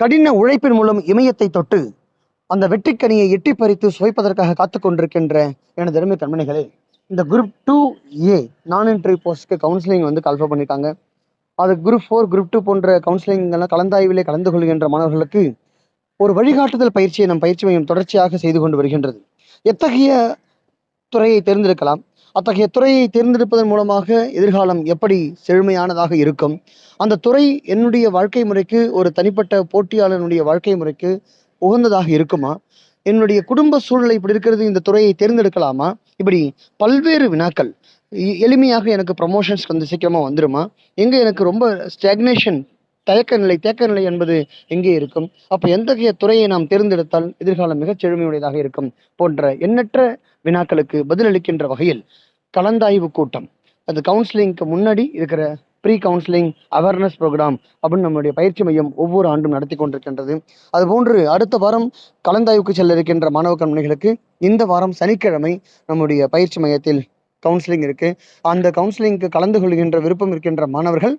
கடின உழைப்பின் மூலம் இமயத்தை தொட்டு அந்த வெற்றிக்கனியை எட்டி பறித்து சுவைப்பதற்காக காத்து கொண்டிருக்கின்ற எனது அருமை கண்மணிகளே, இந்த குரூப் 2A நான் என்ட்ரி போஸ்ட்க்கு கவுன்சிலிங் வந்து கால்ஃபர் பண்ணியிருக்காங்க. அது குரூப் 4 குரூப் 2 போன்ற கவுன்சிலிங்கெல்லாம் கலந்தாய்விலே கலந்து கொள்கின்ற மாணவர்களுக்கு ஒரு வழிகாட்டுதல் பயிற்சியை நம் பயிற்சி மையம் தொடர்ச்சியாக செய்து கொண்டு வருகின்றது. எத்தகைய துறையை தேர்ந்தெடுக்கலாம், அத்தகைய துறையை தேர்ந்தெடுப்பதன் மூலமாக எதிர்காலம் எப்படி செழுமையானதாக இருக்கும், அந்த துறை என்னுடைய வாழ்க்கை முறைக்கு, ஒரு தனிப்பட்ட போட்டியாளனுடைய வாழ்க்கை முறைக்கு உகந்ததாக இருக்குமா, என்னுடைய குடும்ப சூழ்நிலை இப்படி இருக்கிறது, இந்த துறையை தேர்ந்தெடுக்கலாமா, இப்படி பல்வேறு வினாக்கள். எளிமையாக எனக்கு ப்ரமோஷன்ஸ் வந்து சீக்கிரமா வந்துருமா, எங்க எனக்கு ரொம்ப ஸ்டாக்னேஷன் தேக்க நிலை என்பது எங்கே இருக்கும், அப்போ எந்தகைய துறையை நாம் தேர்ந்தெடுத்தால் எதிர்காலம் மிகச் செழுமையுடையதாக இருக்கும் போன்ற எண்ணற்ற வினாக்களுக்கு பதிலளிக்கின்ற வகையில் கலந்தாய்வு கூட்டம், அது கவுன்சிலிங்க்கு முன்னாடி இருக்கிற ப்ரீ கவுன்சிலிங் அவேர்னஸ் ப்ரோக்ராம் அப்படின்னு நம்முடைய பயிற்சி மையம் ஒவ்வொரு ஆண்டும் நடத்தி கொண்டிருக்கின்றது. அதுபோன்று அடுத்த வாரம் கலந்தாய்வுக்கு செல்ல இருக்கின்ற மாணவ கண்மணிகளுக்கு இந்த வாரம் சனிக்கிழமை நம்முடைய பயிற்சி மையத்தில் கவுன்சிலிங் இருக்கு. அந்த கவுன்சிலிங்க்கு கலந்து கொள்கின்ற விருப்பம் இருக்கின்ற மாணவர்கள்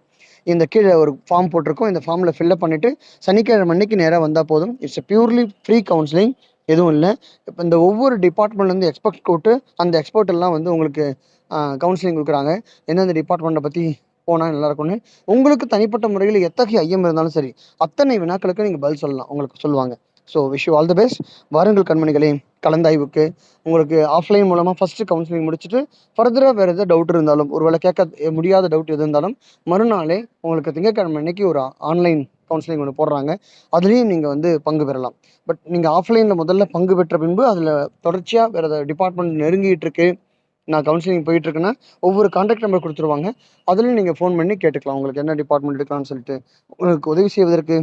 இந்த கீழே ஒரு ஃபார்ம் போட்டிருக்கோம், இந்த ஃபார்மில் ஃபில்அப் பண்ணிவிட்டு சனிக்கிழமை அன்னைக்கு நேராக வந்தால் போதும். இட்ஸ் பியூர்லி ஃப்ரீ கவுன்சிலிங், எதுவும் இல்லை. இப்போ இந்த ஒவ்வொரு டிபார்ட்மெண்ட்லேருந்து எக்ஸ்பர்ட் கூட்டு அந்த எக்ஸ்பர்ட் எல்லாம் வந்து உங்களுக்கு கவுன்சிலிங் கொடுக்குறாங்க. எந்தெந்த டிபார்ட்மெண்ட்டை பற்றி போனால் நல்லா இருக்கும்னு, உங்களுக்கு தனிப்பட்ட முறையில் எத்தகைய ஐயம் இருந்தாலும் சரி அத்தனை வினாக்களுக்கு நீங்கள் பதில் சொல்லலாம், உங்களுக்கு சொல்லுவாங்க. So wish you all the best. வாருங்கள் கண்மணிகளே, கலந்தாய்வுக்கு உங்களுக்கு ஆஃப்லைன் மூலமாக ஃபஸ்ட்டு கவுன்சிலிங் முடிச்சுட்டு ஃபர்தராக வேறு எதாவது டவுட் இருந்தாலும், ஒருவேளை கேட்க முடியாத டவுட் எது இருந்தாலும் மறுநாளே உங்களுக்கு திங்கட்கிழமை அன்னைக்கு ஒரு ஆன்லைன் கவுன்சிலிங் ஒன்று போடுறாங்க, அதுலேயும் நீங்கள் வந்து பங்கு பெறலாம். பட் நீங்கள் ஆஃப்லைனில் முதல்ல பங்கு பெற்ற பின்பு அதில் தொடர்ச்சியாக வேறு ஏதாவது டிபார்ட்மெண்ட் நெருங்கிட்டு இருக்கு, நான் கவுன்சிலிங் போயிட்டுருக்குன்னா ஒவ்வொரு கான்டாக்ட் நம்பர் கொடுத்துருவாங்க, அதுலேயும் நீங்கள் ஃபோன் பண்ணி கேட்டுக்கலாம் உங்களுக்கு என்ன டிபார்ட்மெண்ட் எடுக்கலாம்னு சொல்லிட்டு. உங்களுக்கு உதவி செய்வதற்கு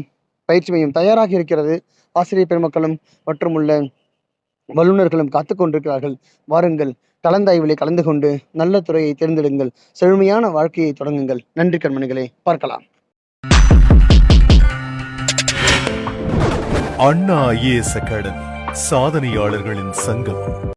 பயிற்சி மையம் தயாராக இருக்கிறது. ஆசிரியர் பெருமக்களும் மற்றும் உள்ள வல்லுநர்களும் காத்து கொண்டிருக்கிறார்கள். வாருங்கள், கலந்தாய்விலே கலந்து கொண்டு நல்ல துறையை தேர்ந்தெடுங்கள், செழுமையான வாழ்க்கையை தொடங்குங்கள். நன்றி கண்மணிகளே, பார்க்கலாம். அண்ணா IAS அகாடமி, சாதனையாளர்களின் சங்கம்.